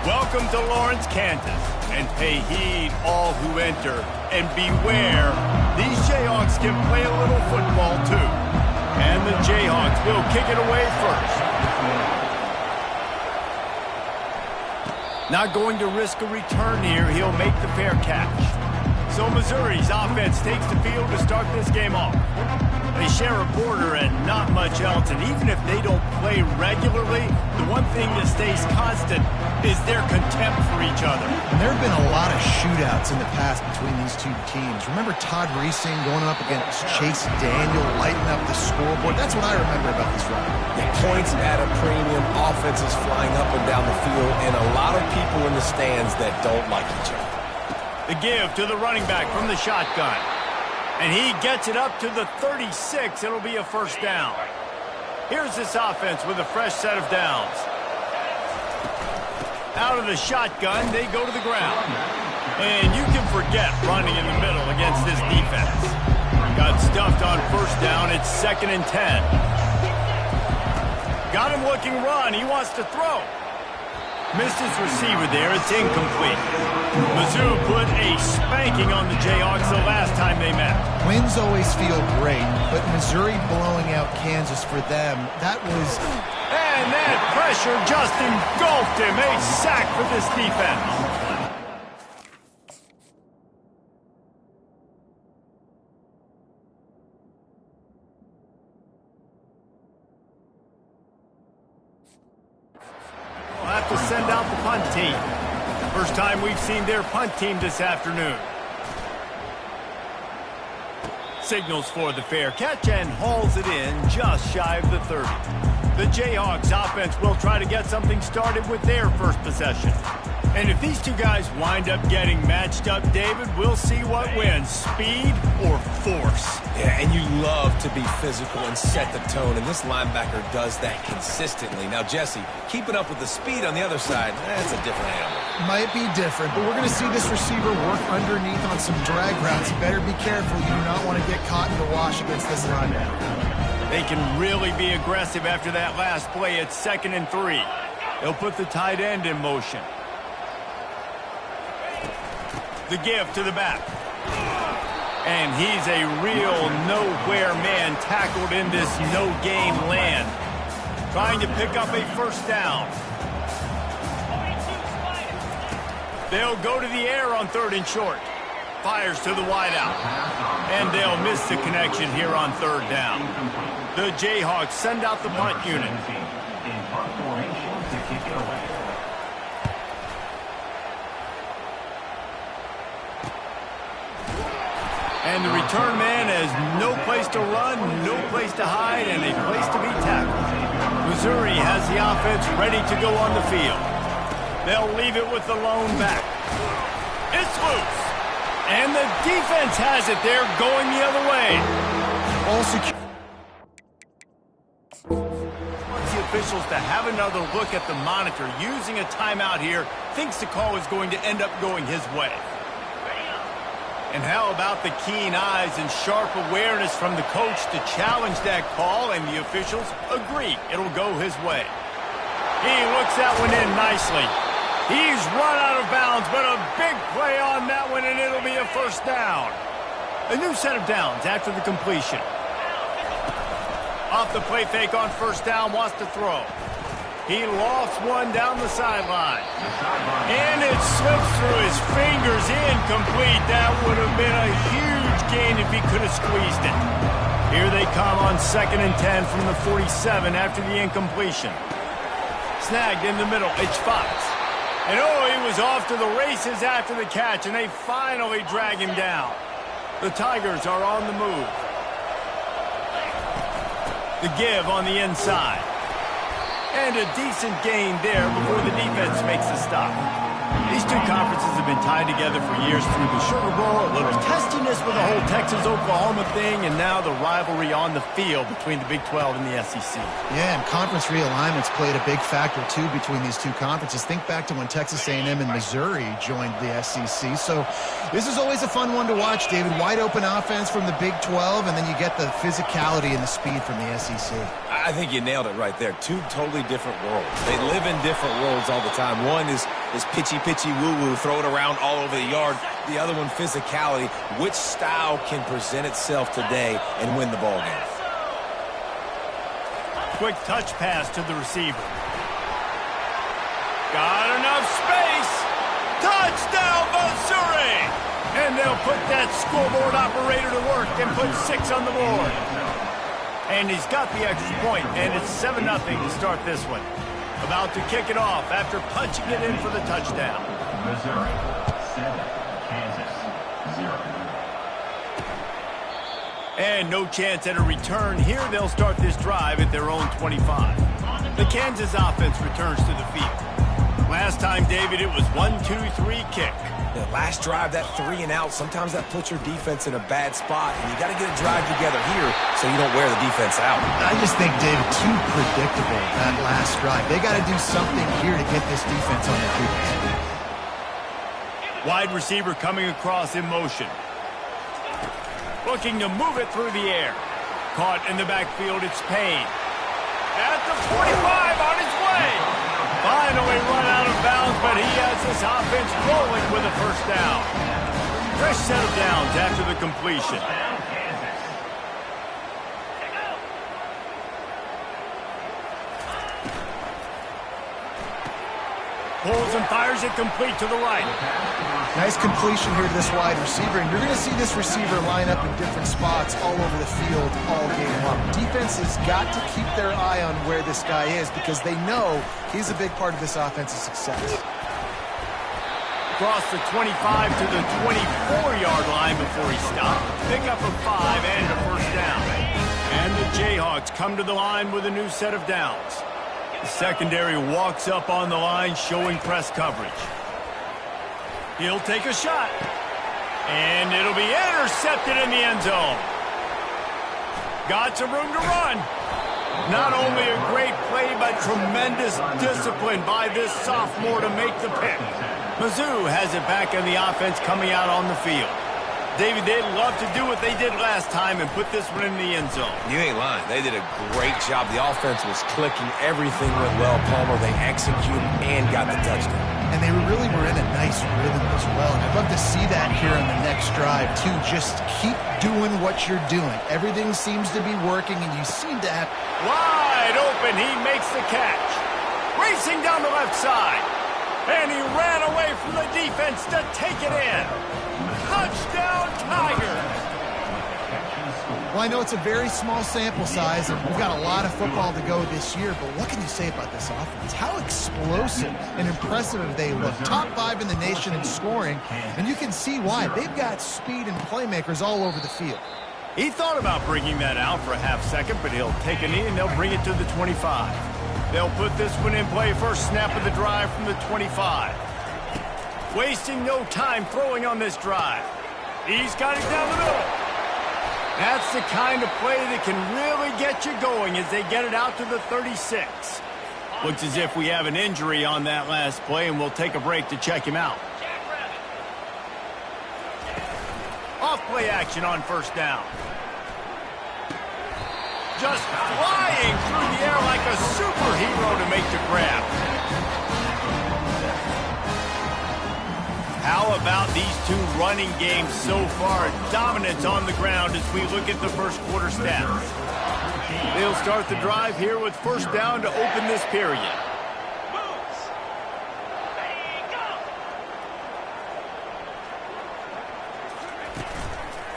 Welcome to Lawrence, Kansas, and pay heed all who enter, and beware, these Jayhawks can play a little football too. And the Jayhawks will kick it away first. Not going to risk a return here, he'll make the fair catch. So Missouri's offense takes the field to start this game off. They share a border and not much else, and even if they don't play regularly, the one thing that stays constant is their contempt for each other. And there have been a lot of shootouts in the past between these two teams. Remember Todd Reesing going up against Chase Daniel, lighting up the scoreboard? That's what I remember about this rivalry. Points at a premium, offenses flying up and down the field, and a lot of people in the stands that don't like each other. The give to the running back from the shotgun. And he gets it up to the 36. It'll be a first down. Here's this offense with a fresh set of downs. Out of the shotgun, they go to the ground. And you can forget running in the middle against this defense. Got stuffed on first down. It's 2nd and 10. Got him looking run. He wants to throw. Missed his receiver there. It's incomplete. Mizzou put a spanking on the Jayhawks the last time they met. Wins always feel great, but Missouri blowing out Kansas for them, that was... And that pressure just engulfed him. A sack for this defense. Have to send out the punt team. First time we've seen their punt team this afternoon. Signals for the fair catch and hauls it in just shy of the 30. The Jayhawks offense will try to get something started with their first possession. And if these two guys wind up getting matched up, David, we'll see what wins, speed or force. Yeah, and you love to be physical and set the tone, and this linebacker does that consistently. Now, Jesse, keeping up with the speed on the other side, that's a different animal. Might be different, but we're going to see this receiver work underneath on some drag routes. You better be careful. You do not want to get caught in the wash against this linebacker. They can really be aggressive after that last play. It's 2nd and 3. They'll put the tight end in motion. The give to the back. And he's a real nowhere man tackled in this no-game land. Trying to pick up a first down. They'll go to the air on 3rd and short. Fires to the wideout. And they'll miss the connection here on 3rd down. The Jayhawks send out the punt unit. And the return man has no place to run, no place to hide, and a place to be tackled. Missouri has the offense ready to go on the field. They'll leave it with the lone back. It's loose. And the defense has it. They're going the other way. All secure. Wants the officials to have another look at the monitor. Using a timeout here, thinks the call is going to end up going his way. And how about the keen eyes and sharp awareness from the coach to challenge that call, and the officials agree it'll go his way. He looks that one in nicely. He's run out of bounds, but a big play on that one, and it'll be a first down. A new set of downs after the completion. Off the play fake on first down, wants to throw. He lofts one down the sideline. And it slips through his fingers, incomplete. That would have been a huge gain if he could have squeezed it. Here they come on 2nd and 10 from the 47 after the incompletion. Snagged in the middle, it's Fox. And oh, he was off to the races after the catch, and they finally drag him down. The Tigers are on the move. The give on the inside. And a decent gain there before the defense makes the stop. These two conferences have been tied together for years through the Sugar Bowl, a little testiness with the whole Texas-Oklahoma thing, and now the rivalry on the field between the Big 12 and the SEC. Yeah, and conference realignments played a big factor, too, between these two conferences. Think back to when Texas A&M and Missouri joined the SEC. So this is always a fun one to watch, David. Wide open offense from the Big 12, and then you get the physicality and the speed from the SEC. I think you nailed it right there. Two totally different worlds. They live in different worlds all the time. One is is pitchy woo-woo, throw it around all over the yard. The other one, physicality. Which style can present itself today and win the ball game? Quick touch pass to the receiver. Got enough space. Touchdown, Missouri! And they'll put that scoreboard operator to work and put 6 on the board. And he's got the extra point, and it's 7-0 to start this one. About to kick it off after punching it in for the touchdown. Missouri 7, Kansas 0. And no chance at a return here. They'll start this drive at their own 25. The Kansas offense returns to the field. Last time, David, it was 1-2-3 kick. The last drive, that 3 and out, sometimes that puts your defense in a bad spot, and you got to get a drive together here so you don't wear the defense out. I just think, David, too predictable, that last drive. They got to do something here to get this defense on their feet. Wide receiver coming across in motion. Looking to move it through the air. Caught in the backfield, it's Payne. At the 45, on his way. Finally run out of bounds, but he has this offense rolling with a first down. Fresh set of downs after the completion. Pulls and fires it complete to the right. Nice completion here to this wide receiver, and you're going to see this receiver line up in different spots all over the field all game long. Defense has got to keep their eye on where this guy is because they know he's a big part of this offense's success. Across the 25 to the 24-yard line before he stopped. Pick up a 5 and a first down. And the Jayhawks come to the line with a new set of downs. The secondary walks up on the line, showing press coverage. He'll take a shot. And it'll be intercepted in the end zone. Got some room to run. Not only a great play, but tremendous discipline by this sophomore to make the pick. Mizzou has it back in the offense coming out on the field. David, they'd love to do what they did last time and put this one in the end zone. You ain't lying. They did a great job. The offense was clicking. Everything went well, Palmer. They executed and got the touchdown. And they really were in a nice rhythm as well. And I'd love to see that here on the next drive, too. Just keep doing what you're doing. Everything seems to be working, and you seem to have... Wide open, he makes the catch. Racing down the left side. And he ran away from the defense to take it in. Touchdown, Tigers! Well, I know it's a very small sample size, and we've got a lot of football to go this year, but what can you say about this offense? How explosive and impressive they look. Top 5 in the nation in scoring, and you can see why. They've got speed and playmakers all over the field. He thought about bringing that out for a half second, but he'll take a knee and they'll bring it to the 25. They'll put this one in play first snap of the drive from the 25. Wasting no time throwing on this drive. He's got it down the middle. That's the kind of play that can really get you going as they get it out to the 36. Looks as if we have an injury on that last play, and we'll take a break to check him out. Off play action on first down. Just flying through the air like a superhero to make the grab. How about these two running games so far? Dominance on the ground as we look at the first quarter stats. They'll start the drive here with first down to open this period.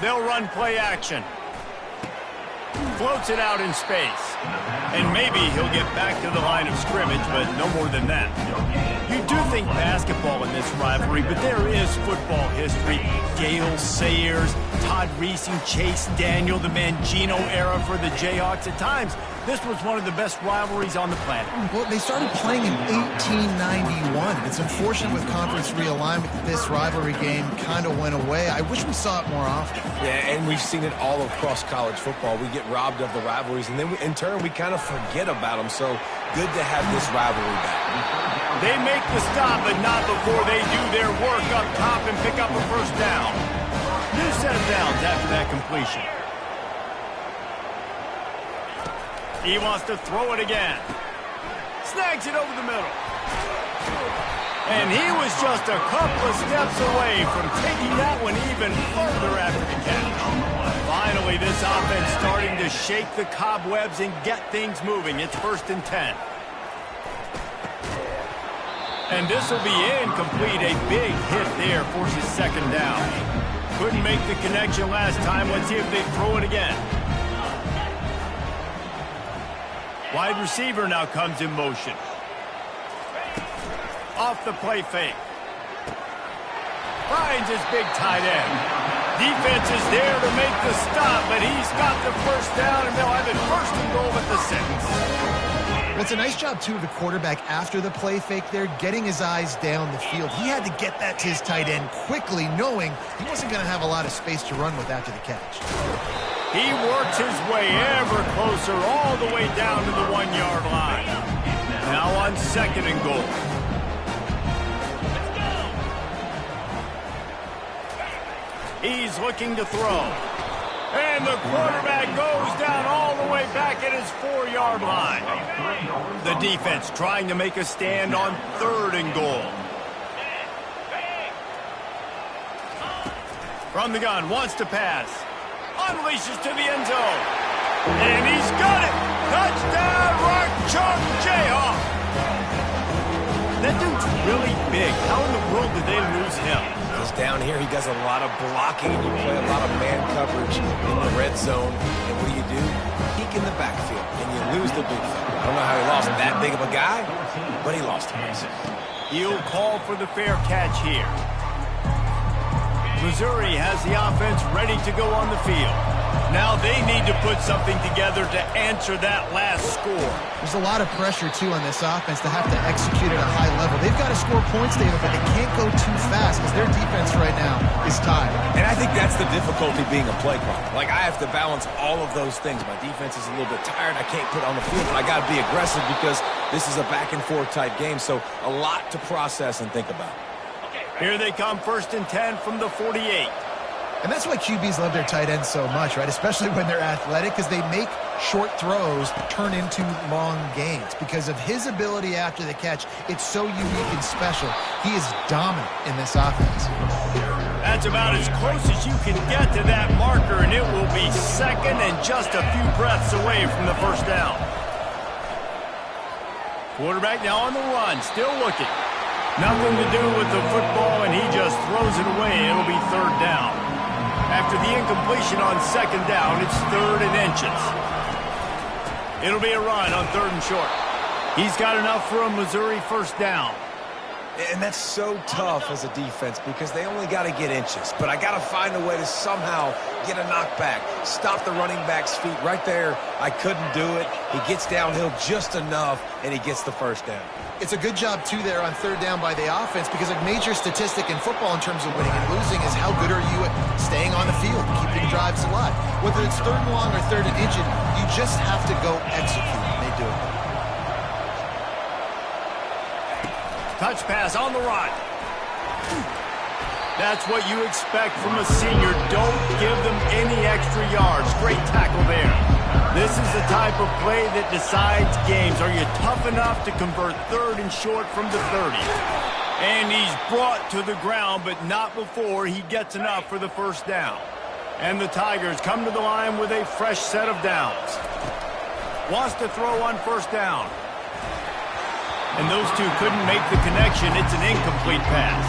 They'll run play action. Floats it out in space. And maybe he'll get back to the line of scrimmage, but no more than that. You do think basketball in this rivalry, but there is football history. Gale Sayers, Todd Reesing, Chase Daniel, the Mangino era for the Jayhawks. At times, this was one of the best rivalries on the planet. Well, they started playing in 1891. It's unfortunate with conference realignment that this rivalry game kind of went away. I wish we saw it more often. Yeah, and we've seen it all across college football. We get robbed of the rivalries, and then in turn, we kind of forget about them. So good to have this rivalry back. They make the stop, but not before they do their work up top and pick up a first down. New set of downs after that completion. He wants to throw it again. Snags it over the middle. And he was just a couple of steps away from taking that one even further after the catch. Finally, this offense starting to shake the cobwebs and get things moving. It's 1st and 10. And this will be incomplete. A big hit there forces 2nd down. Couldn't make the connection last time. Let's see if they throw it again. Wide receiver now comes in motion. Off the play fake. Finds his big tight end. Defense is there to make the stop, but he's got the 1st down, and they'll have it 1st and goal at the 6. It's a nice job, too, of the quarterback after the play fake there, getting his eyes down the field. He had to get that to his tight end quickly, knowing he wasn't going to have a lot of space to run with after the catch. He works his way ever closer all the way down to the 1-yard line. Now on 2nd and goal. He's looking to throw. And the quarterback goes down all the way back at his 4-yard line. The defense trying to make a stand on 3rd and goal. From the gun, wants to pass. Unleashes to the end zone. And he's got it. Touchdown, Rock Chalk Jayhawk. That dude's really big. How in the world did they lose him? Down here, he does a lot of blocking. You play a lot of man coverage in the red zone. And what do? Peek in the backfield, and you lose the big fella. I don't know how he lost that big of a guy, but he lost him. He'll call for the fair catch here. Missouri has the offense ready to go on the field. Now they need to put something together to answer that last score. There's a lot of pressure, too, on this offense to have to execute at a high level. They've got to score points, David, but they can't go too fast because their defense right now is tired. And I think that's the difficulty being a play caller. Like, I have to balance all of those things. My defense is a little bit tired. I can't put on the field, but I got to be aggressive because this is a back-and-forth type game, so a lot to process and think about. Here they come, 1st and 10 from the 48. And that's why QBs love their tight ends so much, right? Especially when they're athletic, because they make short throws turn into long gains. Because of his ability after the catch, it's so unique and special. He is dominant in this offense. That's about as close as you can get to that marker, and it will be 2nd and just a few breaths away from the 1st down. Quarterback now on the run, still looking. Nothing to do with the football, and he just throws it away. It'll be 3rd down. After the incompletion on 2nd down, it's 3rd and inches. It'll be a run on 3rd and short. He's got enough for a Missouri 1st down. And that's so tough as a defense because they only got to get inches. But I got to find a way to somehow get a knockback, stop the running back's feet right there. I couldn't do it. He gets downhill just enough, and he gets the 1st down. It's a good job, too, there on 3rd down by the offense because a major statistic in football in terms of winning and losing is how good are you at staying on the field, keeping drives alive. Whether it's 3rd and long or 3rd and inches, you just have to go execute, and they do it. Touch pass on the run. That's what you expect from a senior. Don't give them any extra yards. Great tackle there. This is the type of play that decides games. Are you tough enough to convert 3rd and short from the 30? And he's brought to the ground, but not before he gets enough for the 1st down. And the Tigers come to the line with a fresh set of downs. Wants to throw on 1st down. And those two couldn't make the connection. It's an incomplete pass.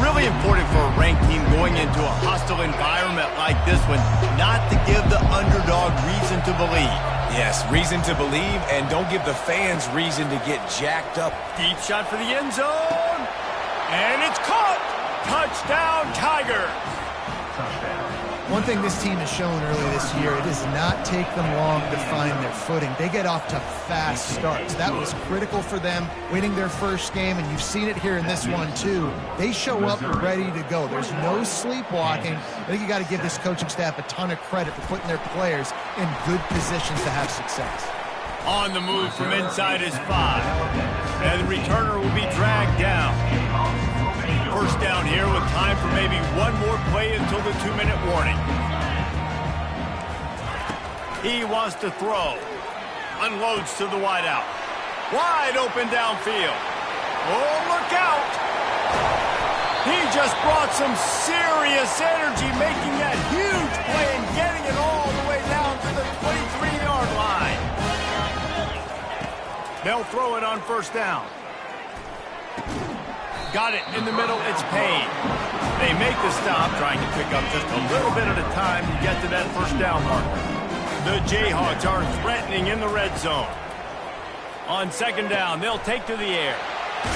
Really important for a ranked team going into a hostile environment like this one, not to give the underdog reason to believe. Yes, reason to believe, and don't give the fans reason to get jacked up. Deep shot for the end zone. And it's caught. Touchdown, Tiger. One thing this team has shown early this year, it does not take them long to find their footing. They get off to fast starts. That was critical for them, winning their 1st game, and you've seen it here in this one, too. They show up ready to go. There's no sleepwalking. I think you got to give this coaching staff a ton of credit for putting their players in good positions to have success. On the move from inside his 5. And the returner will be dragged down. 1st down here with time for maybe one more play until the 2-minute warning. He wants to throw. Unloads to the wideout. Wide open downfield. Oh, look out! He just brought some serious energy, making that huge play and getting it all the way down to the 23-yard line. They'll throw it on first down. Got it in the middle. It's Payne. They make the stop, trying to pick up just a little bit at a time to get to that first down marker. The Jayhawks are threatening in the red zone. On second down, they'll take to the air.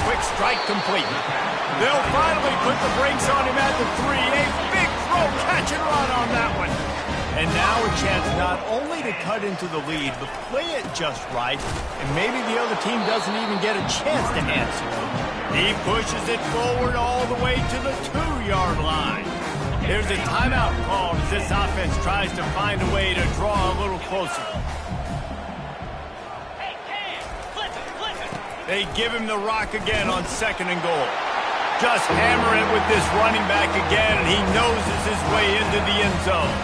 Quick strike complete. They'll finally put the brakes on him at the 3. A big throw, catch and run on that one. And now a chance not only to cut into the lead, but play it just right, and maybe the other team doesn't even get a chance to answer. He pushes it forward all the way to the 2-yard line. There's a timeout called as this offense tries to find a way to draw a little closer. They give him the rock again on second and goal. Just hammer it with this running back again, and he noses his way into the end zone.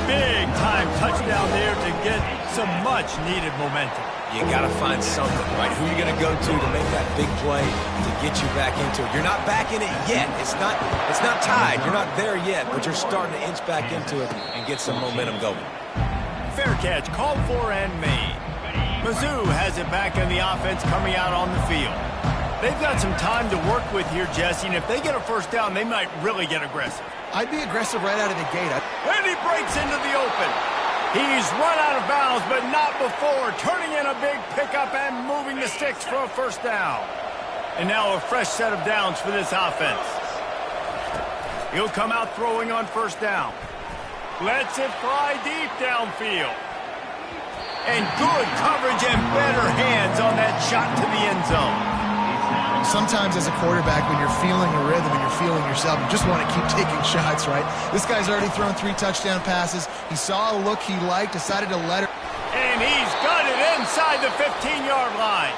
Big time touchdown there to get some much needed momentum. You got to find something, right? Who are you going to go to make that big play to get you back into it? You're not back in it yet. It's not tied. You're not there yet, but you're starting to inch back into it and get some momentum going. Fair catch, called for and made. Mizzou has it back in the offense coming out on the field. They've got some time to work with here, Jesse, and if they get a first down, they might really get aggressive. I'd be aggressive right out of the gate. And he breaks into the open. He's run out of bounds, but not before, turning in a big pickup and moving the sticks for a first down. And now a fresh set of downs for this offense. He'll come out throwing on first down. Lets it fly deep downfield. And good coverage and better hands on that shot to the end zone. Sometimes as a quarterback, when you're feeling a rhythm and you're feeling yourself, you just want to keep taking shots, right? This guy's already thrown 3 touchdown passes. He saw a look he liked, decided to let it. And he's got it inside the 15-yard line.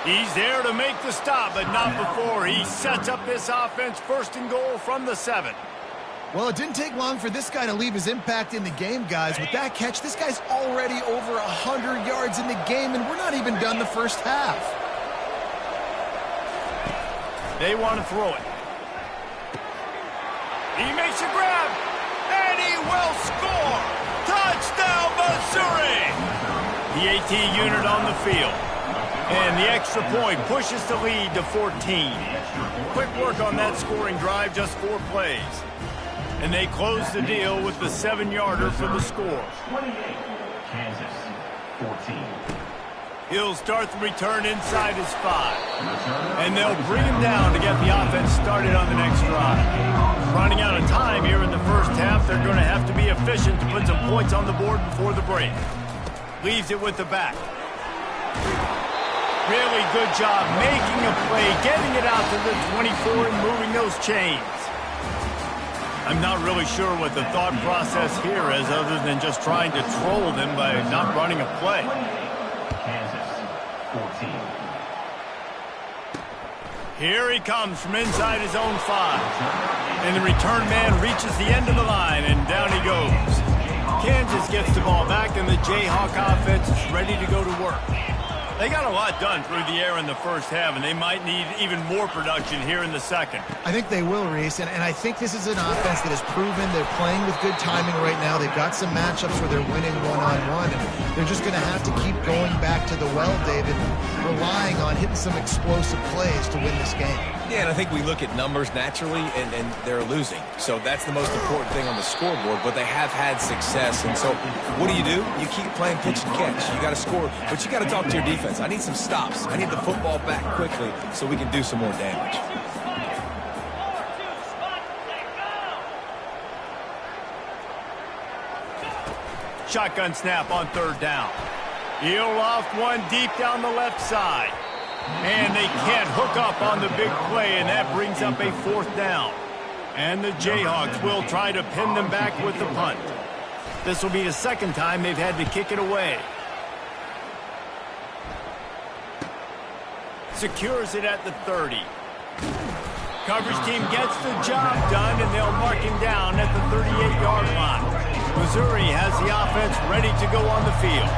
He's there to make the stop, but not before he sets up this offense first and goal from the 7. Well, it didn't take long for this guy to leave his impact in the game, guys. With that catch, this guy's already over 100 yards in the game, and we're not even done the first half. They want to throw it. He makes a grab, and he will score. Touchdown, Missouri! The AT unit on the field. And the extra point pushes the lead to 14. Quick work on that scoring drive, just 4 plays. And they close the deal with the 7-yarder for the score. 28, Kansas, 14. He'll start the return inside his 5. And they'll bring him down to get the offense started on the next drive. Running out of time here in the first half, they're going to have to be efficient to put some points on the board before the break. Leaves it with the back. Really good job making a play, getting it out to the 24 and moving those chains. I'm not really sure what the thought process here is other than just trying to troll them by not running a play. Kansas, 14. Here he comes from inside his own 5. And the return man reaches the end of the line, and down he goes. Kansas gets the ball back, and the Jayhawk offense is ready to go to work. They got a lot done through the air in the first half, and they might need even more production here in the second. I think they will, Reese, and I think this is an offense that has proven they're playing with good timing right now. They've got some matchups where they're winning one-on-one, and they're just going to have to keep going back to the well, David, relying on hitting some explosive plays to win this game. Yeah, and I think we look at numbers naturally, and they're losing. So that's the most important thing on the scoreboard, but they have had success. And so what do? You keep playing pitch and catch. You got to score, but you got to talk to your defense. I need some stops. I need the football back quickly so we can do some more damage. Shotgun snap on third down. He'll loft one deep down the left side. And they can't hook up on the big play, and that brings up a 4th down. And the Jayhawks will try to pin them back with the punt. This will be the second time they've had to kick it away. Secures it at the 30. Coverage team gets the job done, and they'll mark him down at the 38-yard line. Missouri has the offense ready to go on the field.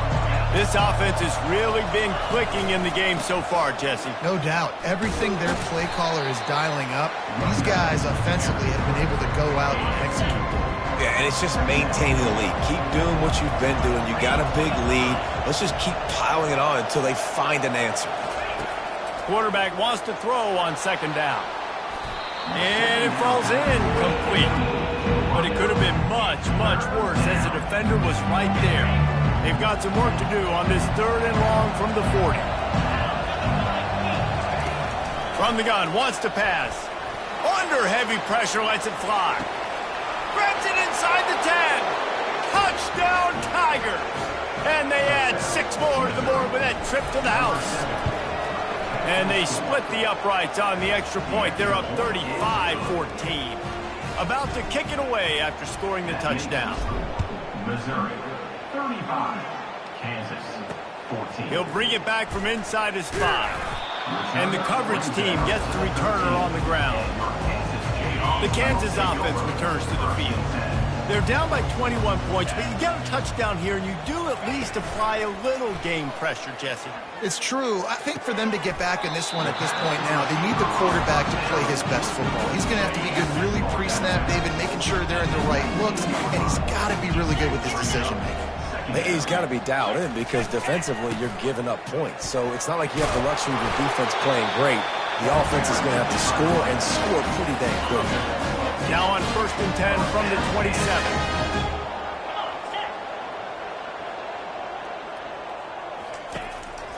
This offense has really been clicking in the game so far, Jesse. No doubt. Everything their play caller is dialing up, these guys offensively have been able to go out and execute. Yeah, and it's just maintaining the lead. Keep doing what you've been doing. You got a big lead. Let's just keep piling it on until they find an answer. Quarterback wants to throw on second down. And it falls in complete. But it could have been much, much worse as the defender was right there. They've got some work to do on this 3rd and long from the 40. From the gun, wants to pass. Under heavy pressure, lets it fly. Grabs it inside the 10. Touchdown, Tigers. And they add 6 more to the board with that trip to the house. And they split the uprights on the extra point. They're up 35-14. About to kick it away after scoring the touchdown. Missouri, 35. Kansas, 14. He'll bring it back from inside his 5. And the coverage team gets the returner on the ground. The Kansas offense returns to the field. They're down by 21 points, but you get a touchdown here, and you do at least apply a little game pressure, Jesse. It's true. I think for them to get back in this one at this point now, they need the quarterback to play his best football. He's going to have to be good really pre-snap, David, making sure they're in the right looks, and he's got to be really good with his decision-making. He's got to be dialed in because defensively you're giving up points. So it's not like you have the luxury of your defense playing great. The offense is going to have to score and score pretty dang quick. Now on 1st and 10 from the 27.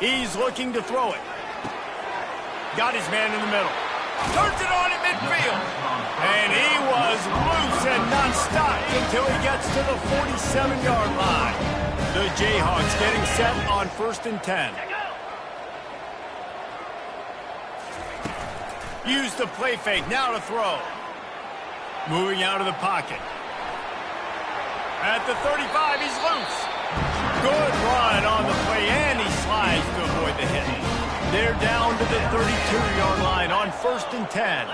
He's looking to throw it. Got his man in the middle. Turns it on at midfield. And he was loose and not stopped until he gets to the 47-yard line. The Jayhawks getting set on 1st and 10. Use the play fake, now to throw. Moving out of the pocket. At the 35, he's loose. Good run on the play, and he slides to avoid the hit. They're down to the 32-yard line on 1st and 10.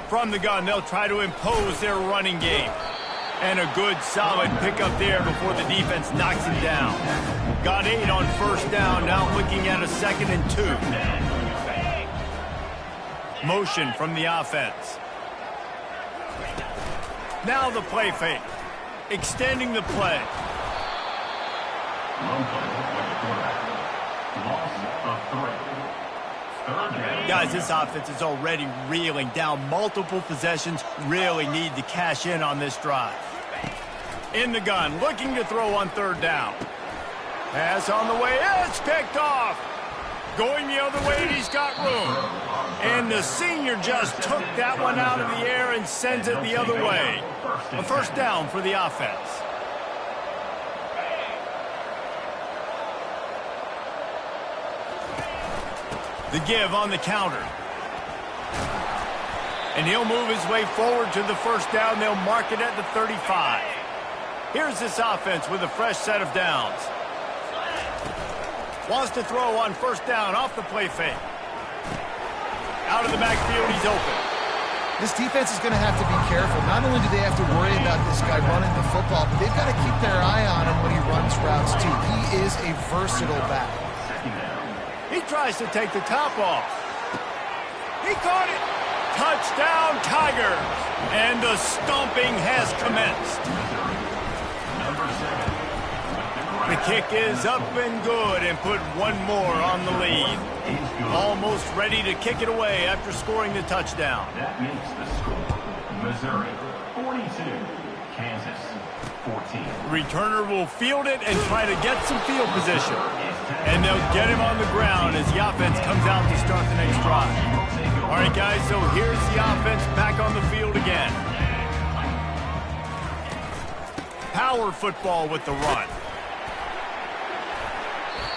From the gun, they'll try to impose their running game. And a good, solid pickup there before the defense knocks him down. Got 8 on 1st down, now looking at a 2nd and 2. Motion from the offense. Now the play fake. Extending the play. Guys, this offense is already reeling down multiple possessions. Really need to cash in on this drive. In the gun, looking to throw on 3rd down. Pass on the way, it's picked off. Going the other way, and he's got room. And the senior just took that one out of the air and sends it the other way. A 1st down for the offense. The give on the counter. And he'll move his way forward to the 1st down. They'll mark it at the 35. Here's this offense with a fresh set of downs. Wants to throw on 1st down off the play fake. Out of the backfield, he's open. This defense is going to have to be careful. Not only do they have to worry about this guy running the football, but they've got to keep their eye on him when he runs routes, too. He is a versatile back. He tries to take the top off. He caught it. Touchdown, Tigers. And the stomping has commenced. The kick is up and good and put one more on the lead. Almost ready to kick it away after scoring the touchdown. That makes the score. Missouri, 42. Kansas, 14. Returner will field it and try to get some field position. And they'll get him on the ground as the offense comes out to start the next drive. All right, guys, so here's the offense back on the field again. Power football with the run.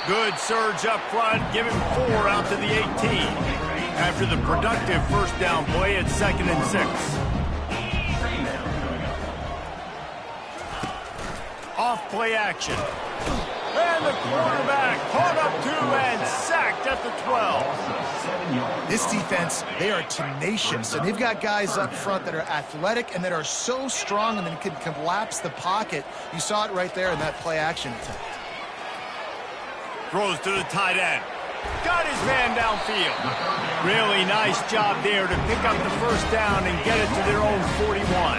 Good surge up front, give him 4 out to the 18. After the productive 1st down play at 2nd and 6. Off play action. And the quarterback caught up to and sacked at the 12. This defense, they are tenacious, and they've got guys up front that are athletic and that are so strong and then can collapse the pocket. You saw it right there in that play-action attempt. Throws to the tight end. Got his man downfield. Really nice job there to pick up the first down and get it to their own 41.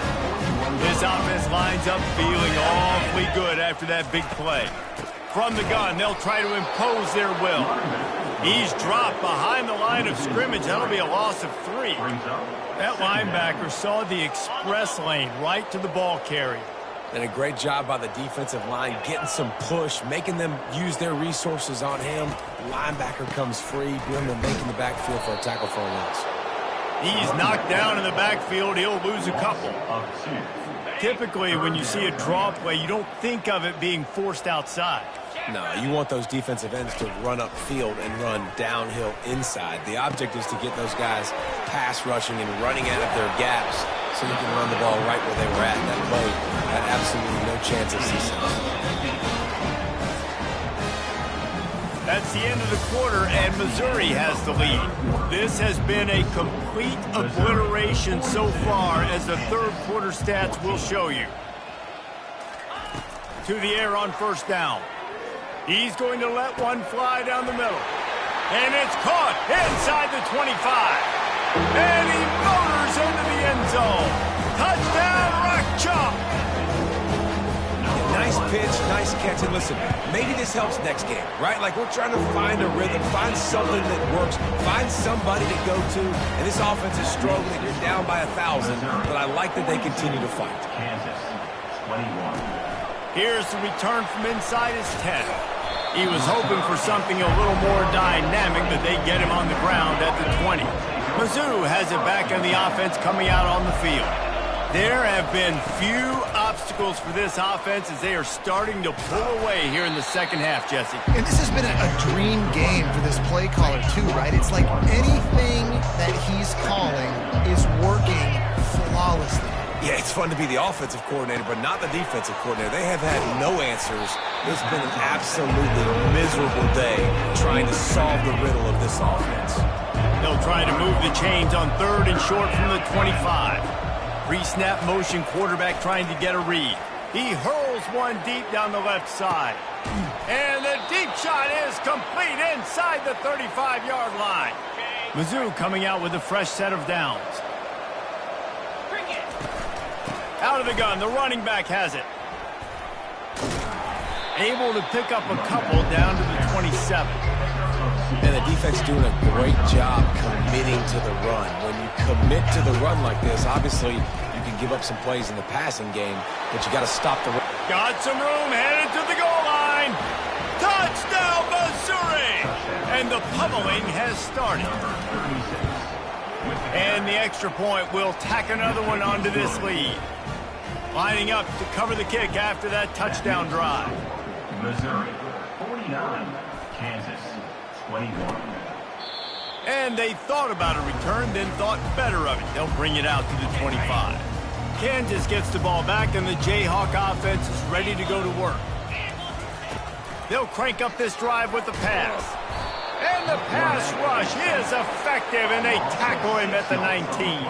This offense lines up feeling awfully good after that big play. From the gun, they'll try to impose their will. He's dropped behind the line of scrimmage. That'll be a loss of 3. That linebacker saw the express lane right to the ball carrier. And a great job by the defensive line, getting some push, making them use their resources on him. Linebacker comes free, bring them making the backfield for a tackle for a loss. He's knocked down in the backfield. He'll lose a couple. Typically, when you see a draw play, you don't think of it being forced outside. No, you want those defensive ends to run upfield and run downhill inside. The object is to get those guys pass rushing and running out of their gaps so you can run the ball right where they were at. That play had absolutely no chance of success. That's the end of the quarter, and Missouri has the lead. This has been a complete obliteration so far, as the third quarter stats will show you. To the air on first down. He's going to let one fly down the middle. And it's caught inside the 25. And he motors into the end zone. Touchdown, Rock Chalk. Nice pitch, nice catch. And listen, maybe this helps next game, right? Like, we're trying to find a rhythm, find something that works, find somebody to go to. And this offense is struggling. You're down by 1,000. But I like that they continue to fight. Kansas, 21. Here's the return from inside his 10. He was hoping for something a little more dynamic, but they get him on the ground at the 20. Mizzou has it back on the offense coming out on the field. There have been few obstacles for this offense as they are starting to pull away here in the second half, Jesse. And this has been a dream game for this play caller, too, right? It's like anything that he's calling is working flawlessly. Yeah, it's fun to be the offensive coordinator, but not the defensive coordinator. They have had no answers. It's been an absolutely miserable day trying to solve the riddle of this offense. They'll try to move the chains on third and short from the 25. Pre-snap motion quarterback trying to get a read. He hurls one deep down the left side. And the deep shot is complete inside the 35-yard line. Mizzou coming out with a fresh set of downs. Out of the gun, the running back has it. Able to pick up a couple down to the 27. And the defense doing a great job committing to the run. When you commit to the run like this, obviously you can give up some plays in the passing game, but you got to stop the run. Got some room, headed to the goal line. Touchdown, Missouri! And the pummeling has started. And the extra point will tack another one onto this lead. Lining up to cover the kick after that touchdown drive. Missouri, 49. Kansas, 21. And they thought about a return, then thought better of it. They'll bring it out to the 25. Kansas gets the ball back, and the Jayhawk offense is ready to go to work. They'll crank up this drive with the pass. And the pass rush is effective, and they tackle him at the 19.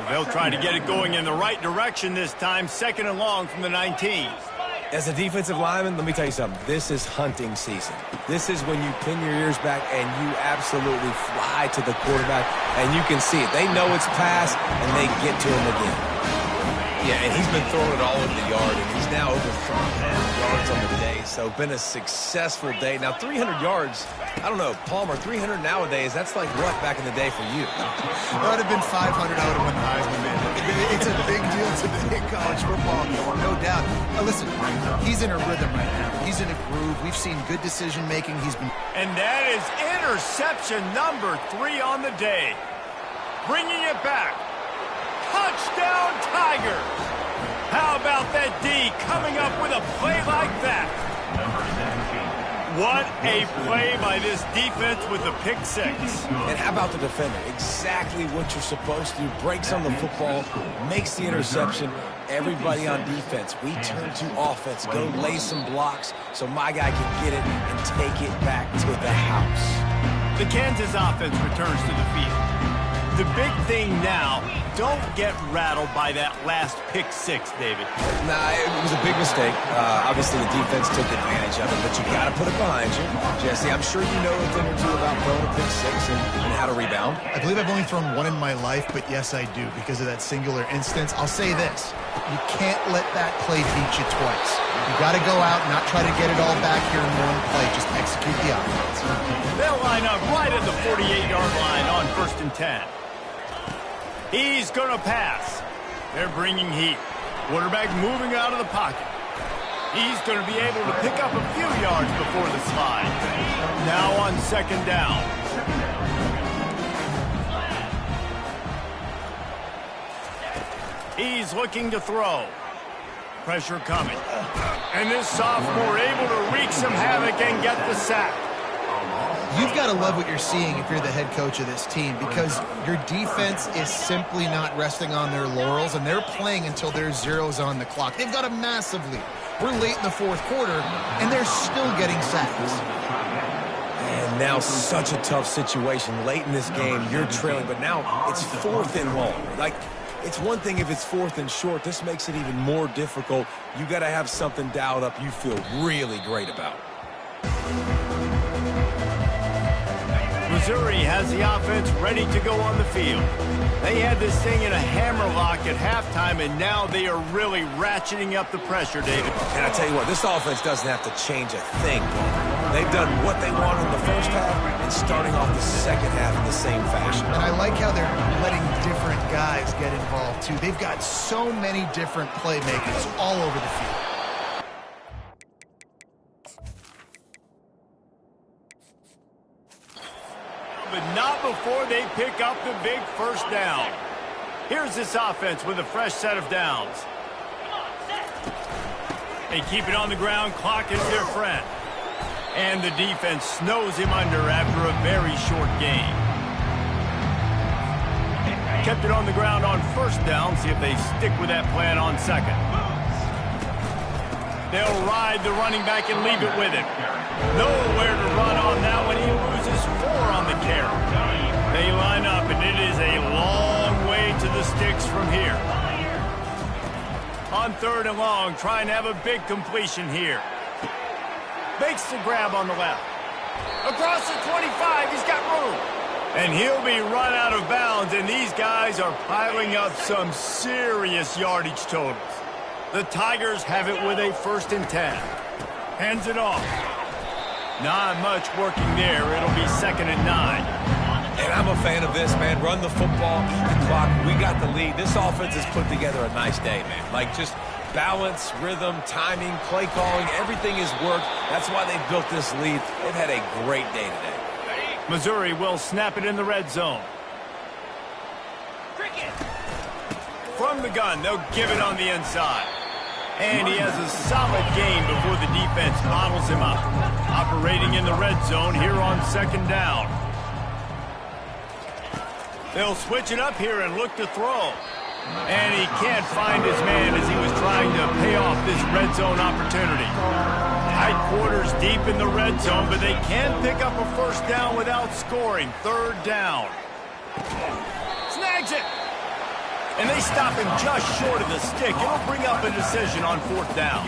They'll try to get it going in the right direction this time, second and long from the 19. As a defensive lineman, let me tell you something. This is hunting season. This is when you pin your ears back and you absolutely fly to the quarterback, and you can see it. They know it's pass, and they get to him again. Yeah, and he's been throwing it all over the yard, and he's now over 300 yards on the day, so been a successful day. Now, 300 yards, I don't know, Palmer, 300 nowadays, that's like what back in the day for you? That would have been 500. I would have won the Heisman, man. It's a big deal today in college football, no doubt. Listen, he's in a rhythm right now. He's in a groove. We've seen good decision-making. And that is interception number 3 on the day. Bringing it back. Touchdown, Tigers! How about that D coming up with a play like that? What a play by this defense with the pick 6. And how about the defender? Exactly what you're supposed to do. Breaks on the football, makes the interception. Everybody on defense, we turn to offense. Go lay some blocks so my guy can get it and take it back to the house. The Kansas offense returns to the field. The big thing now, don't get rattled by that last pick six, David. Nah, it was a big mistake. Obviously, the defense took advantage of it, but you got to put it behind you. Jesse, I'm sure you know a thing or two about throwing a pick six and how to rebound. I believe I've only thrown one in my life, but yes, I do, because of that singular instance. I'll say this. You can't let that play beat you twice. You got to go out and not try to get it all back here in one play. Just execute the offense. They'll line up right at the 48-yard line on 1st and 10. He's going to pass. They're bringing heat. Quarterback moving out of the pocket. He's going to be able to pick up a few yards before the slide. Now on 2nd down. He's looking to throw. Pressure coming. And this sophomore able to wreak some havoc and get the sack. You've got to love what you're seeing if you're the head coach of this team, because your defense is simply not resting on their laurels, and they're playing until there's zeros on the clock. They've got a massive lead. We're late in the 4th quarter, and they're still getting sacks. And now such a tough situation. Late in this game, you're trailing, but now it's 4th and long. Like, it's one thing if it's 4th and short. This makes it even more difficult. You got to have something dialed up you feel really great about. Missouri has the offense ready to go on the field. They had this thing in a hammerlock at halftime, and now they are really ratcheting up the pressure, David. And I tell you what, this offense doesn't have to change a thing. They've done what they wanted in the first half and starting off the second half in the same fashion. And I like how they're letting different guys get involved, too. They've got so many different playmakers all over the field. But not before they pick up the big 1st down. Here's this offense with a fresh set of downs. They keep it on the ground. Clock is their friend. And the defense snows him under after a very short game. Kept it on the ground on 1st down. See if they stick with that plan on 2nd. They'll ride the running back and leave it with him. Nowhere to run on that one. He loses 4 on the carry. They line up, and it is a long way to the sticks from here. On 3rd and long, trying to have a big completion here. Makes the grab on the left. Across the 25, he's got room. And he'll be run out of bounds, and these guys are piling up some serious yardage totals. The Tigers have it with a 1st and 10. Hands it off. Not much working there. It'll be 2nd and 9. And I'm a fan of this, man. Run the football, eat the clock. We got the lead. This offense has put together a nice day, man. Like, just balance, rhythm, timing, play calling, everything has worked. That's why they've built this lead. They've had a great day today. Missouri will snap it in the red zone. From the gun, they'll give it on the inside. And he has a solid game before the defense bottles him up. Operating in the red zone here on 2nd down. They'll switch it up here and look to throw. And he can't find his man as he was trying to pay off this red zone opportunity. Tight quarters deep in the red zone, but they can pick up a 1st down without scoring. 3rd down. Snags it. And they stop him just short of the stick. It'll bring up a decision on 4th down.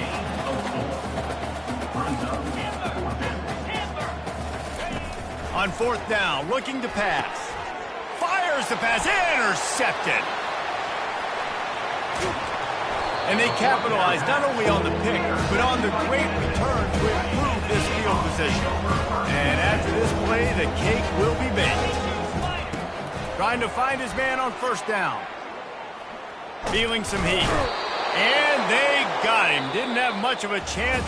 On 4th down, looking to pass. Fires the pass, intercepted. And they capitalize not only on the pick, but on the great return to improve this field position. And after this play, the cake will be baked. Trying to find his man on 1st down. Feeling some heat. And they got him. Didn't have much of a chance.